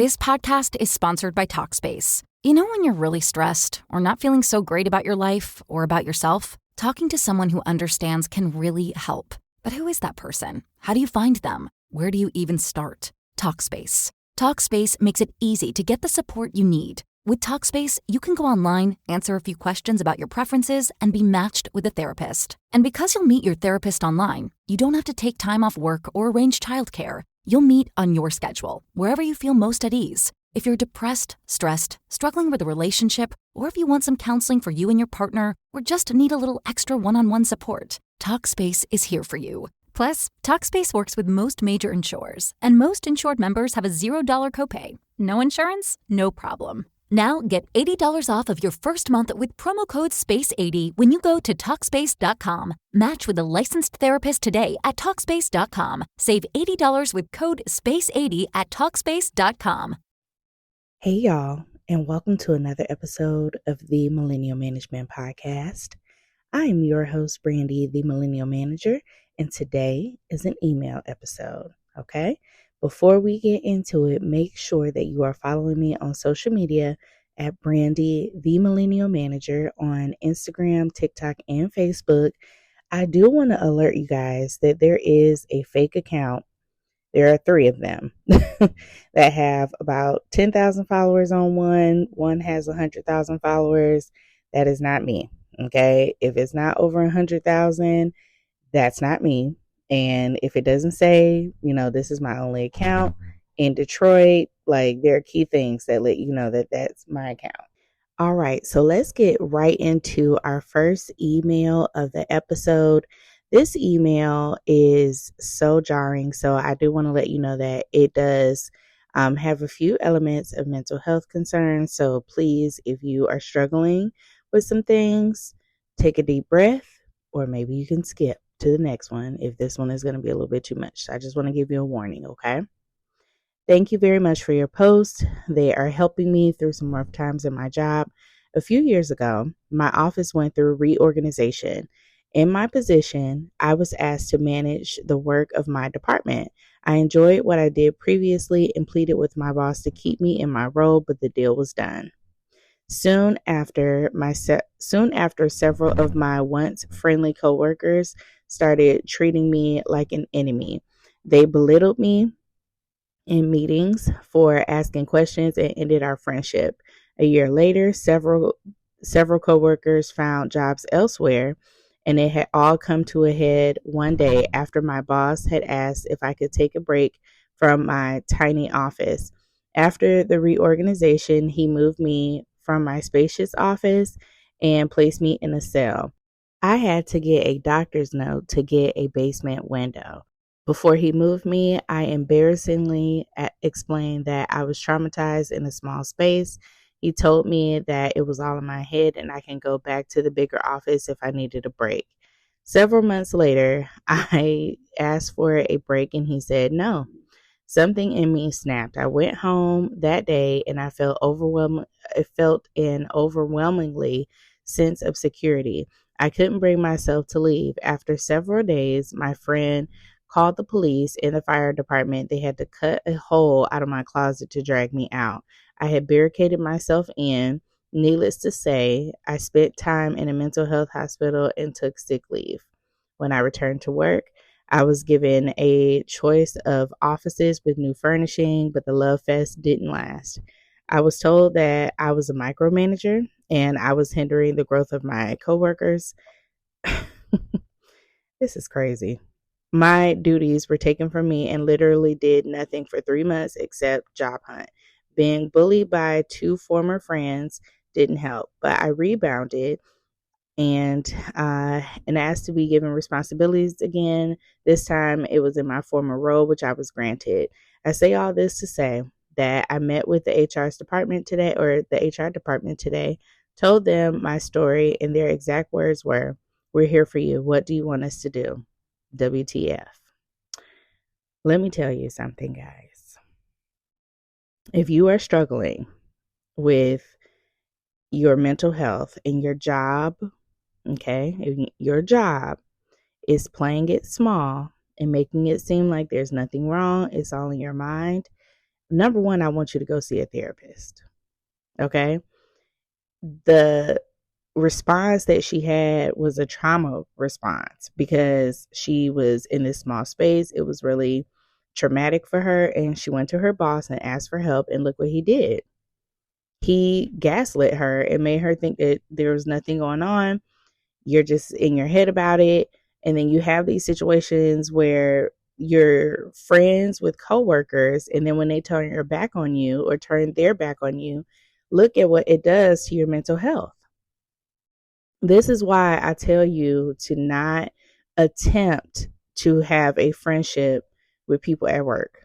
This podcast is sponsored by Talkspace. You know when you're really stressed or not feeling so great about your life or about yourself? Talking to someone who understands can really help. But who is that person? How do you find them? Where do you even start? Talkspace. Talkspace makes it easy to get the support you need. With Talkspace, you can go online, answer a few questions about your preferences, and be matched with a therapist. And because you'll meet your therapist online, you don't have to take time off work or arrange childcare. You'll meet on your schedule, wherever you feel most at ease. If you're depressed, stressed, struggling with a relationship, or if you want some counseling for you and your partner, or just need a little extra one-on-one support, Talkspace is here for you. Plus, Talkspace works with most major insurers, and most insured members have a $0 copay. No insurance? No problem. Now get $80 off of your first month with promo code SPACE80 when you go to Talkspace.com. Match with a licensed therapist today at Talkspace.com. Save $80 with code SPACE80 at Talkspace.com. Hey y'all, and welcome to another episode of the Millennial Management Podcast. I am your host, Brandy, the Millennial Manager, and today is an email episode, okay? Before we get into it, make sure that you are following me on social media at Brandy, the Millennial Manager on Instagram, TikTok, and Facebook. I do want to alert you guys that there is a fake account. There are 3 of them that have about 10,000 followers on one. One has 100,000 followers. That is not me, okay? If it's not over 100,000, that's not me. And if it doesn't say, this is my only account in Detroit, there are key things that let you know that that's my account. All right, so let's get right into our first email of the episode. This email is so jarring, so I do want to let you know that it does have a few elements of mental health concerns. So please, if you are struggling with some things, take a deep breath, or maybe you can skip to the next one if this one is going to be a little bit too much. So I just want to give you a warning, okay? Thank you very much for your posts. They are helping me through some rough times in my job. A few years ago, my office went through reorganization. In my position, I was asked to manage the work of my department. I enjoyed what I did previously and pleaded with my boss to keep me in my role, but the deal was done. Soon after, several of my once friendly coworkers started treating me like an enemy. They belittled me in meetings for asking questions and ended our friendship. A year later, several coworkers found jobs elsewhere, and it had all come to a head one day after my boss had asked if I could take a break from my tiny office. After the reorganization, he moved me from my spacious office and placed me in a cell. I had to get a doctor's note to get a basement window. Before he moved me, I embarrassingly explained that I was traumatized in a small space. He told me that it was all in my head and I can go back to the bigger office if I needed a break. Several months later, I asked for a break and he said no. Something in me snapped. I went home that day and I felt an overwhelmingly sense of security. I couldn't bring myself to leave. After several days, my friend called the police and the fire department. They had to cut a hole out of my closet to drag me out. I had barricaded myself in. Needless to say, I spent time in a mental health hospital and took sick leave. When I returned to work, I was given a choice of offices with new furnishing, but the love fest didn't last. I was told that I was a micromanager and I was hindering the growth of my coworkers. This is crazy. My duties were taken from me and literally did nothing for 3 months except job hunt. Being bullied by 2 former friends didn't help, but I rebounded and asked to be given responsibilities again. This time it was in my former role, which I was granted. I say all this to say that I met with the HR department today, told them my story, and their exact words were, "We're here for you. What do you want us to do? WTF." Let me tell you something, guys. If you are struggling with your mental health and your job, okay, if your job is playing it small and making it seem like there's nothing wrong, it's all in your mind, number one, I want you to go see a therapist. Okay. The response that she had was a trauma response because she was in this small space. It was really traumatic for her. And she went to her boss and asked for help. And look what he did. He gaslit her and made her think that there was nothing going on. You're just in your head about it. And then you have these situations where you're friends with coworkers, and then when they turn your back on you or turn their back on you, look at what it does to your mental health. This is why I tell you to not attempt to have a friendship with people at work.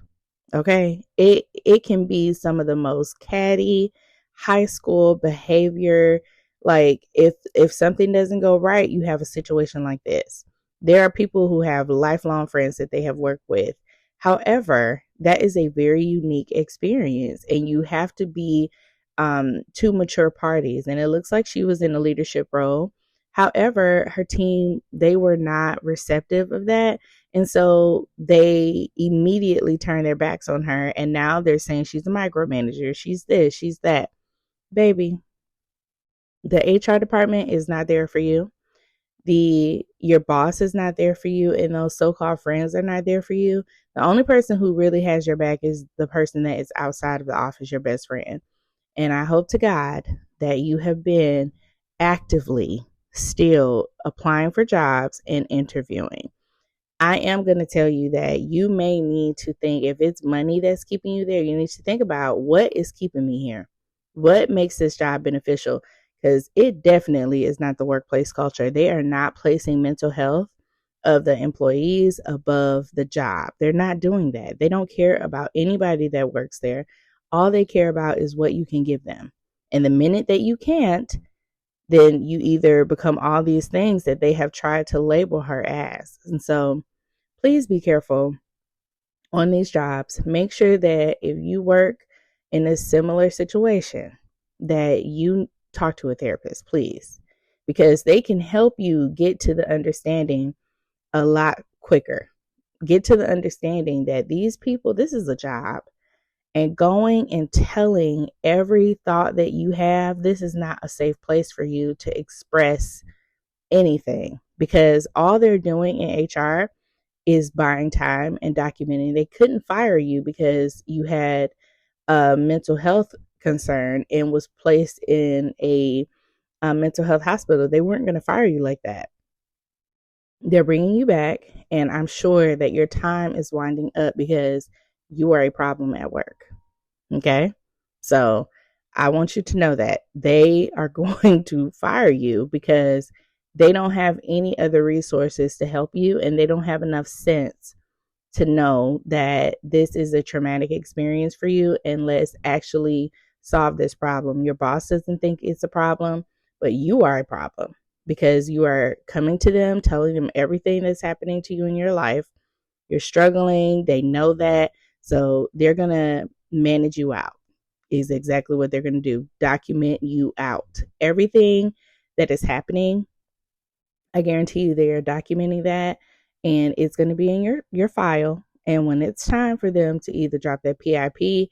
Okay? It can be some of the most catty high school behavior. Like if something doesn't go right, you have a situation like this. There are people who have lifelong friends that they have worked with. However, that is a very unique experience, and you have to be two mature parties. And it looks like she was in a leadership role. However, her team, they were not receptive of that. And so they immediately turned their backs on her. And now they're saying she's a micromanager. She's this, she's that. Baby, the HR department is not there for you. Your boss is not there for you, and those so-called friends are not there for you. The only person who really has your back is the person that is outside of the office, your best friend. And I hope to God that you have been actively still applying for jobs and interviewing. I am going to tell you that you may need to think, if it's money that's keeping you there, you need to think about, what is keeping me here? What makes this job beneficial? Because it definitely is not the workplace culture. They are not placing mental health of the employees above the job. They're not doing that. They don't care about anybody that works there. All they care about is what you can give them. And the minute that you can't, then you either become all these things that they have tried to label her as. And so please be careful on these jobs. Make sure that if you work in a similar situation, that you talk to a therapist, please, because they can help you get to the understanding a lot quicker. Get to the understanding that these people, this is a job. And going and telling every thought that you have, this is not a safe place for you to express anything, because all they're doing in HR is buying time and documenting. They couldn't fire you because you had a mental health concern and was placed in a mental health hospital. They weren't going to fire you like that. They're bringing you back, and I'm sure that your time is winding up because you are a problem at work. Okay? So I want you to know that they are going to fire you because they don't have any other resources to help you, and they don't have enough sense to know that this is a traumatic experience for you, and let's actually solve this problem. Your boss doesn't think it's a problem, but you are a problem because you are coming to them, telling them everything that's happening to you in your life. You're struggling. They know that. So they're going to manage you out, is exactly what they're going to do. Document you out. Everything that is happening, I guarantee you they are documenting that, and it's going to be in your file. And when it's time for them to either drop that PIP,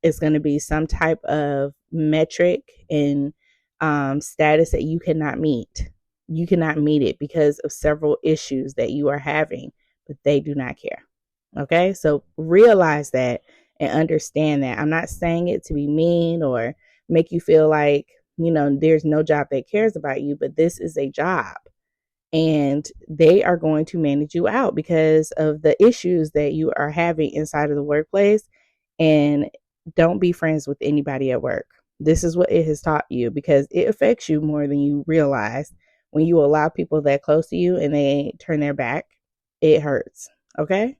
it's going to be some type of metric and status that you cannot meet. You cannot meet it because of several issues that you are having, but they do not care. Okay, so realize that and understand that. I'm not saying it to be mean or make you feel like, there's no job that cares about you, but this is a job, and they are going to manage you out because of the issues that you are having inside of the workplace. And don't be friends with anybody at work. This is what it has taught you, because it affects you more than you realize. When you allow people that close to you and they turn their back, it hurts. Okay?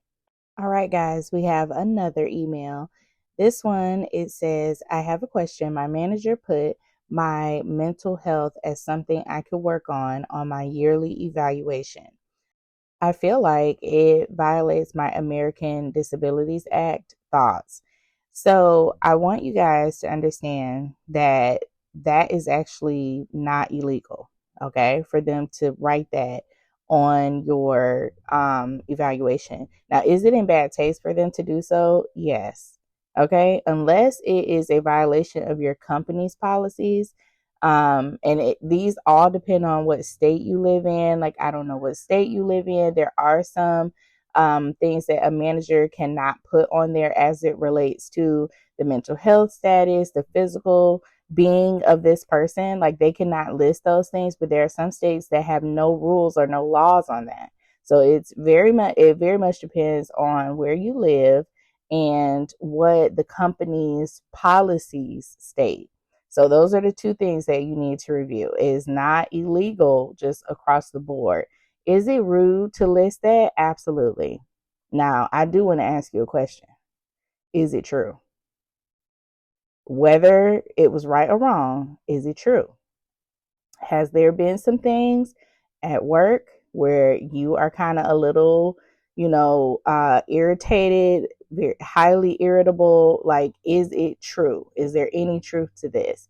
All right, guys, we have another email. This one, it says, I have a question. My manager put my mental health as something I could work on my yearly evaluation. I feel like it violates my American Disabilities Act thoughts. So I want you guys to understand that that is actually not illegal, okay, for them to write that on your evaluation. Now, is it in bad taste for them to do so? Yes. Okay. Unless it is a violation of your company's policies. These all depend on what state you live in. Like, I don't know what state you live in. There are some things that a manager cannot put on there as it relates to the mental health status, the physical being of this person. Like, they cannot list those things, but there are some states that have no rules or no laws on that. So it very much depends on where you live and what the company's policies state. So those are the two things that you need to review. It is not illegal just across the board. Is it rude to list that? Absolutely. Now, I do want to ask you a question. Is it true? Whether it was right or wrong, is it true? Has there been some things at work where you are kind of a little, irritated, very highly irritable? Like, is it true? Is there any truth to this?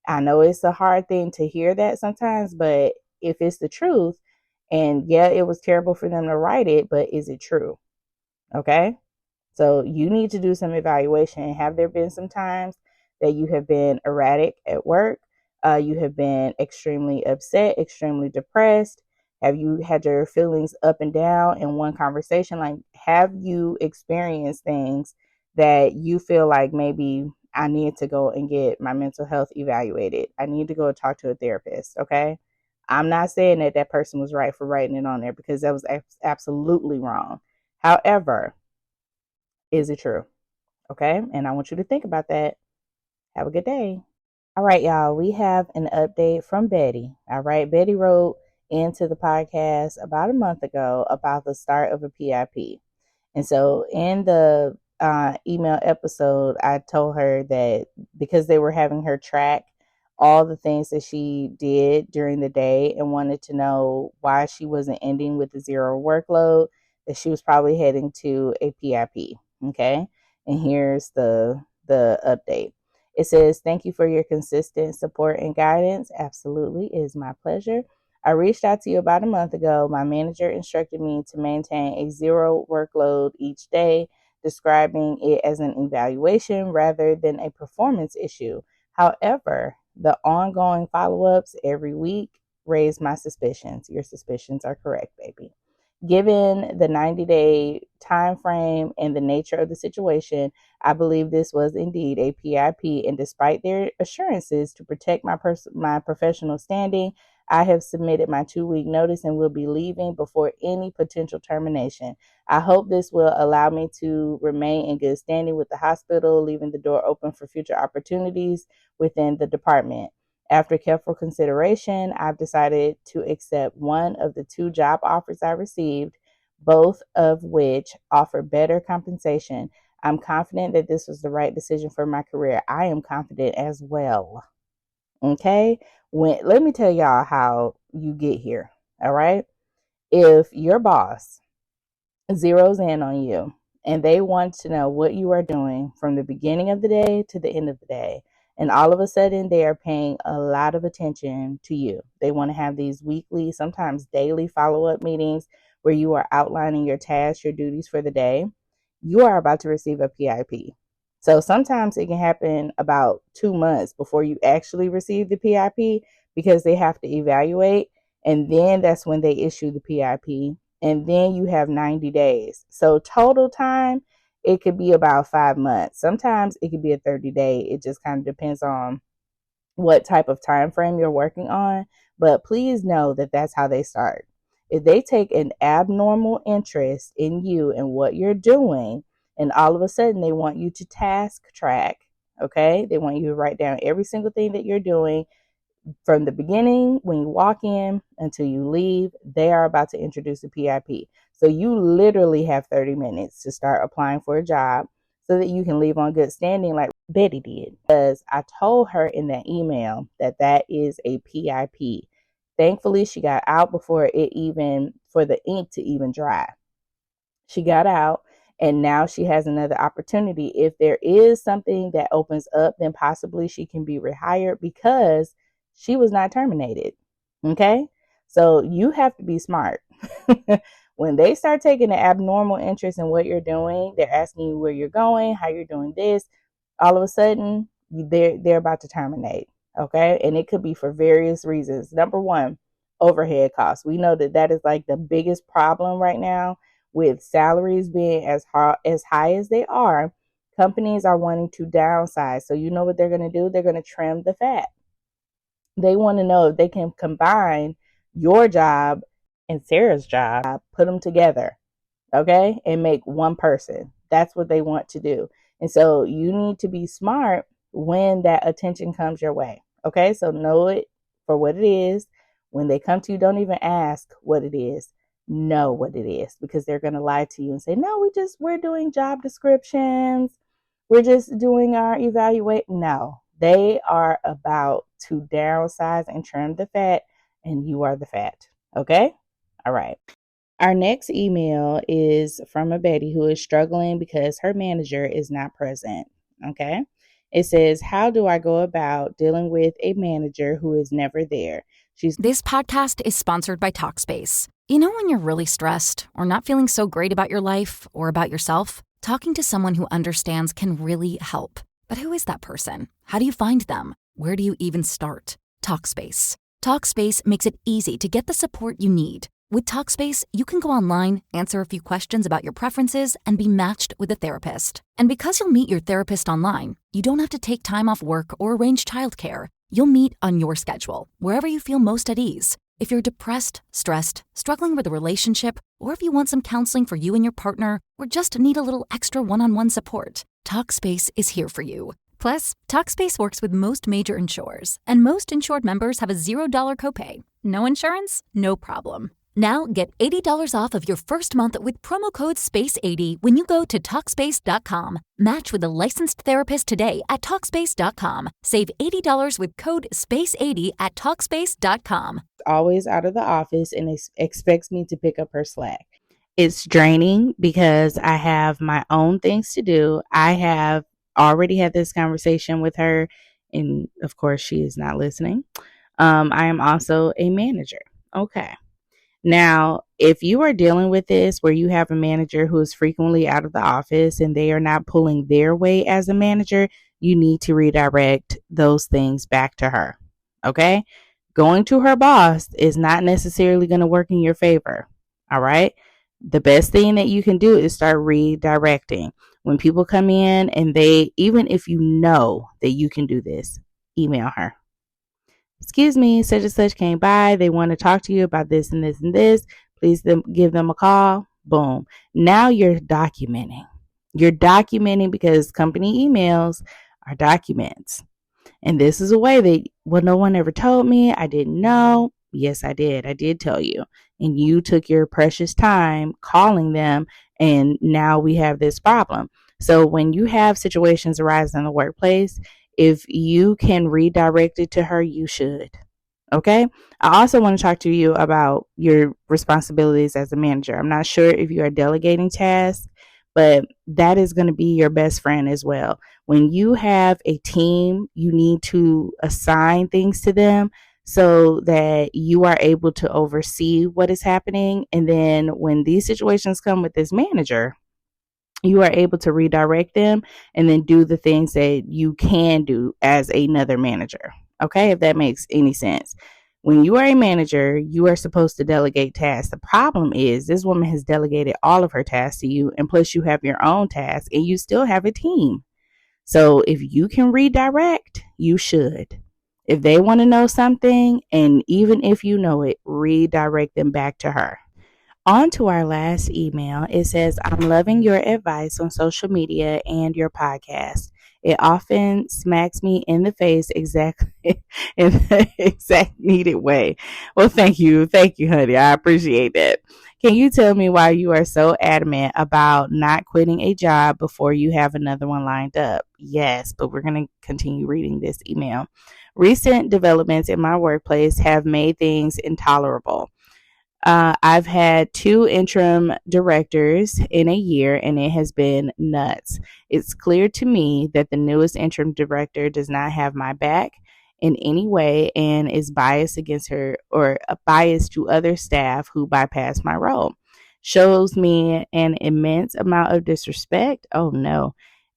I know it's a hard thing to hear that sometimes, but if it's the truth, and yeah, it was terrible for them to write it, but is it true? Okay. So you need to do some evaluation. Have there been some times that you have been erratic at work? You have been extremely upset, extremely depressed? Have you had your feelings up and down in one conversation? Like, have you experienced things that you feel like maybe I need to go and get my mental health evaluated? I need to go talk to a therapist. Okay. I'm not saying that that person was right for writing it on there, because that was absolutely wrong. However, is it true? Okay. And I want you to think about that. Have a good day. All right, y'all. We have an update from Betty. All right. Betty wrote into the podcast about a month ago about the start of a PIP. And so in the email episode, I told her that because they were having her track all the things that she did during the day and wanted to know why she wasn't ending with a zero workload, that she was probably heading to a PIP. Okay. And here's the update. It says, "Thank you for your consistent support and guidance. Absolutely. It is my pleasure. I reached out to you about a month ago. My manager instructed me to maintain a zero workload each day, describing it as an evaluation rather than a performance issue. However, the ongoing follow-ups every week raised my suspicions." Your suspicions are correct, baby. "Given the 90-day time frame and the nature of the situation, I believe this was indeed a PIP, and despite their assurances to protect my professional standing, I have submitted my 2-week notice and will be leaving before any potential termination. I hope this will allow me to remain in good standing with the hospital, leaving the door open for future opportunities within the department. After careful consideration, I've decided to accept one of the 2 job offers I received, both of which offer better compensation. I'm confident that this was the right decision for my career. I am confident as well." Okay? Let me tell y'all how you get here. All right? If your boss zeroes in on you and they want to know what you are doing from the beginning of the day to the end of the day, and all of a sudden they are paying a lot of attention to you, they want to have these weekly, sometimes daily follow-up meetings where you are outlining your tasks, your duties for the day, you are about to receive a PIP. So sometimes it can happen about 2 months before you actually receive the PIP, because they have to evaluate, and then that's when they issue the PIP, and then you have 90 days. So total time, it could be about 5 months. Sometimes it could be a 30-day. It just kind of depends on what type of time frame you're working on. But please know that that's how they start. If they take an abnormal interest in you and what you're doing, and all of a sudden they want you to task track, okay? They want you to write down every single thing that you're doing from the beginning, when you walk in until you leave. They are about to introduce a PIP. So you literally have 30 minutes to start applying for a job so that you can leave on good standing like Betty did. Because I told her in that email that that is a PIP. Thankfully, she got out before for the ink to even dry. She got out, and now she has another opportunity. If there is something that opens up, then possibly she can be rehired because she was not terminated. Okay? So you have to be smart. When they start taking an abnormal interest in what you're doing, they're asking you where you're going, how you're doing this, all of a sudden they're about to terminate. Okay. And it could be for various reasons. Number one, overhead costs. We know that is like the biggest problem right now with salaries being as high as they are. Companies are wanting to downsize. So you know what they're going to do? They're going to trim the fat. They want to know if they can combine your job and Sarah's job, put them together, okay, and make one person. That's what they want to do. And so you need to be smart when that attention comes your way, okay? So know it for what it is. When they come to you, don't even ask what it is. Know what it is, because they're going to lie to you and say, no, we're doing job descriptions. We're just doing our evaluate. No, they are about to downsize and trim the fat, and you are the fat. Okay? All right. Our next email is from a Betty who is struggling because her manager is not present. Okay? It says, how do I go about dealing with a manager who is never there? This podcast is sponsored by Talkspace. You know when you're really stressed or not feeling so great about your life or about yourself? Talking to someone who understands can really help. But who is that person? How do you find them? Where do you even start? Talkspace. Talkspace makes it easy to get the support you need. With Talkspace, you can go online, answer a few questions about your preferences, and be matched with a therapist. And because you'll meet your therapist online, you don't have to take time off work or arrange childcare. You'll meet on your schedule, wherever you feel most at ease. If you're depressed, stressed, struggling with a relationship, or if you want some counseling for you and your partner, or just need a little extra one-on-one support, Talkspace is here for you. Plus, Talkspace works with most major insurers, and most insured members have a $0 copay. No insurance? No problem. Now get $80 off of your first month with promo code SPACE80 when you go to Talkspace.com. Match with a licensed therapist today at Talkspace.com. Save $80 with code SPACE80 at Talkspace.com. Always out of the office and expects me to pick up her slack. It's draining because I have my own things to do. I have already had this conversation with her, and of course she is not listening. I am also a manager. Okay. Now, if you are dealing with this where you have a manager who is frequently out of the office and they are not pulling their weight as a manager, you need to redirect those things back to her. Okay? Going to her boss is not necessarily going to work in your favor. All right? The best thing that you can do is start redirecting. When people come in and even if you know that you can do this, email her. Excuse me, such and such came by. They want to talk to you about this and this and this. Please give them a call. Boom. Now you're documenting. You're documenting because company emails are documents. And this is a way that, well, no one ever told me. I didn't know. Yes, I did. I did tell you. And you took your precious time calling them. And now we have this problem. So when you have situations arise in the workplace, if you can redirect it to her, you should. Okay. I also want to talk to you about your responsibilities as a manager. I'm not sure if you are delegating tasks, but that is going to be your best friend as well. When you have a team, you need to assign things to them so that you are able to oversee what is happening. And then when these situations come with this manager, you are able to redirect them and then do the things that you can do as another manager. Okay, if that makes any sense. When you are a manager, you are supposed to delegate tasks. The problem is this woman has delegated all of her tasks to you, and plus you have your own tasks and you still have a team. So if you can redirect, you should. If they want to know something, and even if you know it, redirect them back to her. On to our last email. It says, I'm loving your advice on social media and your podcast. It often smacks me in the face exactly in the exact needed way. Well, thank you. Thank you, honey. I appreciate that. Can you tell me why you are so adamant about not quitting a job before you have another one lined up? Yes, but we're going to continue reading this email. Recent developments in my workplace have made things intolerable. I've had 2 interim directors in a year, and it has been nuts. It's clear to me that the newest interim director does not have my back, in any way and is biased against her or biased to other staff who bypass my role. Shows me an immense amount of disrespect. Oh no.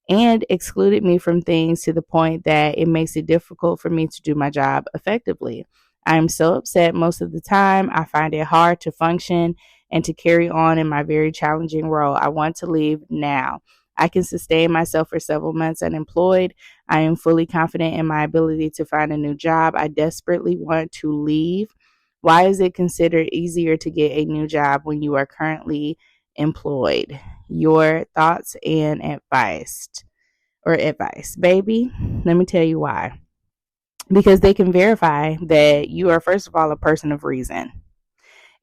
And excluded me from things to the point that it makes it difficult for me to do my job effectively. I am so upset most of the time. I find it hard to function and to carry on in my very challenging role. I want to leave now. I can sustain myself for several months unemployed. I am fully confident in my ability to find a new job. I desperately want to leave. Why is it considered easier to get a new job when you are currently employed? Your thoughts and advice. Baby, let me tell you why. Because they can verify that you are, first of all, a person of reason.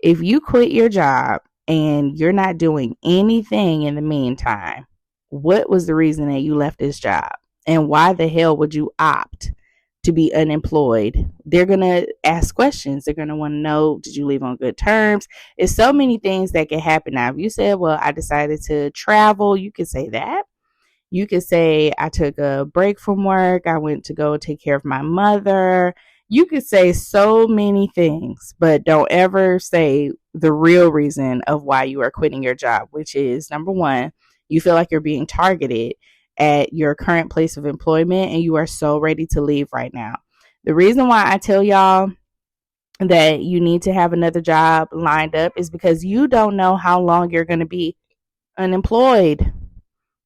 If you quit your job and you're not doing anything in the meantime, what was the reason that you left this job? And why the hell would you opt to be unemployed? They're going to ask questions. They're going to want to know, did you leave on good terms? It's so many things that can happen. Now, if you said, well, I decided to travel, you could say that. You could say, I took a break from work. I went to go take care of my mother. You could say so many things, but don't ever say the real reason of why you are quitting your job, which is, number one, you feel like you're being targeted at your current place of employment and you are so ready to leave right now. The reason why I tell y'all that you need to have another job lined up is because you don't know how long you're going to be unemployed.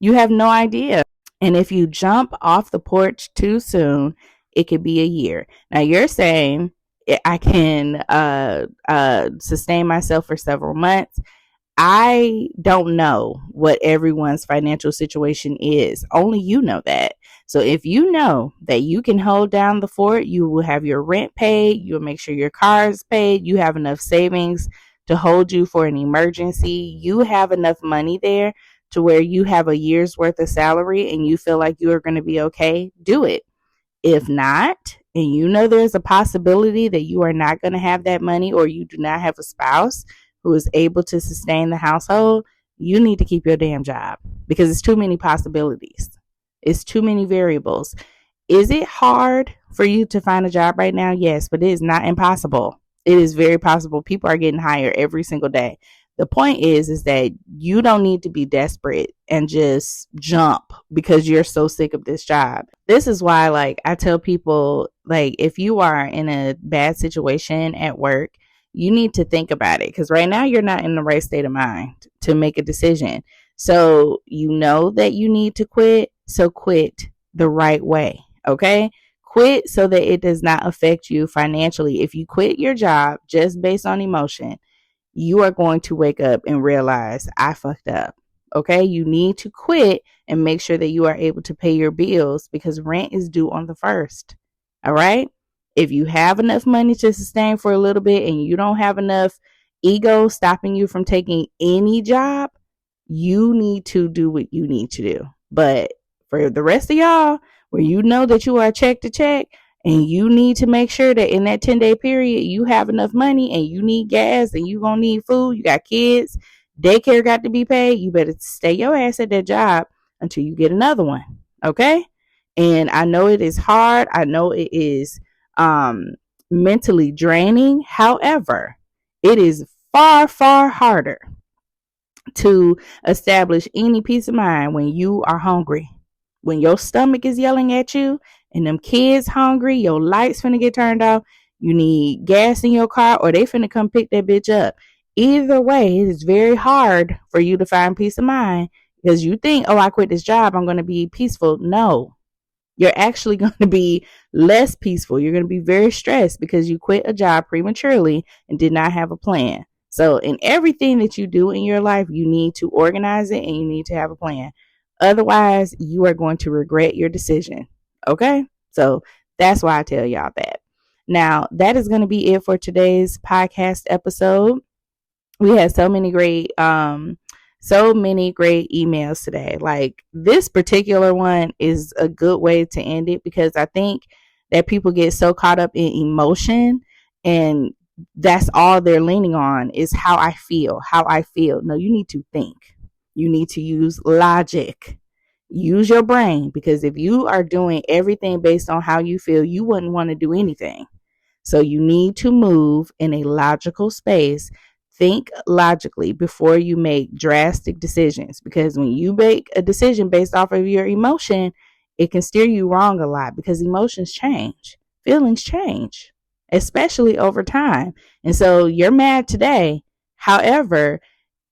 You have no idea. And if you jump off the porch too soon, it could be a year. Now you're saying I can sustain myself for several months. I don't know what everyone's financial situation is. Only you know that. So if you know that you can hold down the fort, you will have your rent paid, you'll make sure your car is paid, you have enough savings to hold you for an emergency, you have enough money there to where you have a year's worth of salary and you feel like you are going to be okay, do it. If not, and you know there's a possibility that you are not going to have that money or you do not have a spouse who is able to sustain the household, you need to keep your damn job because it's too many possibilities. It's too many variables. Is it hard for you to find a job right now? Yes, but it is not impossible. It is very possible. People are getting hired every single day. The point is that you don't need to be desperate and just jump because you're so sick of this job. This is why, like, I tell people, like, if you are in a bad situation at work, you need to think about it because right now you're not in the right state of mind to make a decision. So you know that you need to quit. So quit the right way. Okay. Quit so that it does not affect you financially. If you quit your job just based on emotion, you are going to wake up and realize I fucked up. Okay. You need to quit and make sure that you are able to pay your bills because rent is due on the 1st. All right. If you have enough money to sustain for a little bit and you don't have enough ego stopping you from taking any job, you need to do what you need to do. But for the rest of y'all, where you know that you are check to check, and you need to make sure that in that 10-day period, you have enough money and you need gas and you going to need food. You got kids. Daycare got to be paid. You better stay your ass at that job until you get another one. Okay. And I know it is hard. I know it is mentally draining. However, it is far, far harder to establish any peace of mind when you are hungry. When your stomach is yelling at you and them kids hungry, your lights finna get turned off, you need gas in your car or they finna come pick that bitch up. Either way, it is very hard for you to find peace of mind because you think, oh, I quit this job, I'm going to be peaceful. No, you're actually going to be less peaceful. You're going to be very stressed because you quit a job prematurely and did not have a plan. So in everything that you do in your life, you need to organize it and you need to have a plan. Otherwise, you are going to regret your decision. Okay? So that's why I tell y'all that. Now, that is going to be it for today's podcast episode. We had so many great emails today. Like this particular one is a good way to end it because I think that people get so caught up in emotion and that's all they're leaning on is how I feel. No, you need to think. You need to use logic. Use your brain, because if you are doing everything based on how you feel, you wouldn't want to do anything. So you need to move in a logical space. Think logically before you make drastic decisions, because when you make a decision based off of your emotion, it can steer you wrong a lot, because emotions change, feelings change, especially over time. And so you're mad today. However,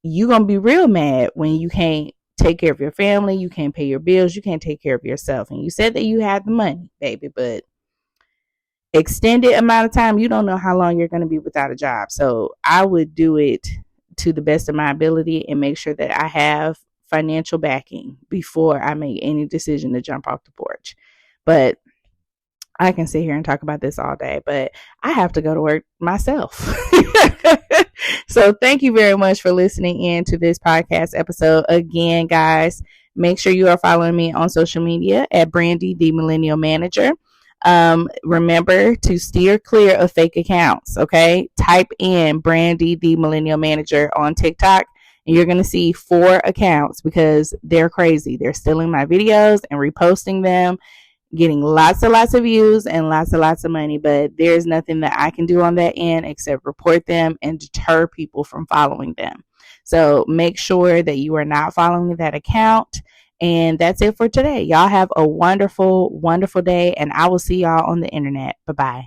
you're going to be real mad when you can't take care of your family, you can't pay your bills, you can't take care of yourself. And you said that you had the money, baby, but extended amount of time, you don't know how long you're going to be without a job. So I would do it to the best of my ability and make sure that I have financial backing before I make any decision to jump off the porch. But I can sit here and talk about this all day, but I have to go to work myself. So thank you very much for listening in to this podcast episode. Again, guys, make sure you are following me on social media at Brandy, the Millennial Manager. Remember to steer clear of fake accounts. Okay. Type in Brandy, the Millennial Manager on TikTok, and you're going to see 4 accounts, because they're crazy. They're stealing my videos and reposting them, getting lots of views and lots of money, but there's nothing that I can do on that end except report them and deter people from following them. So make sure that you are not following that account. And that's it for today. Y'all have a wonderful day, and I will see y'all on the internet. Bye-bye.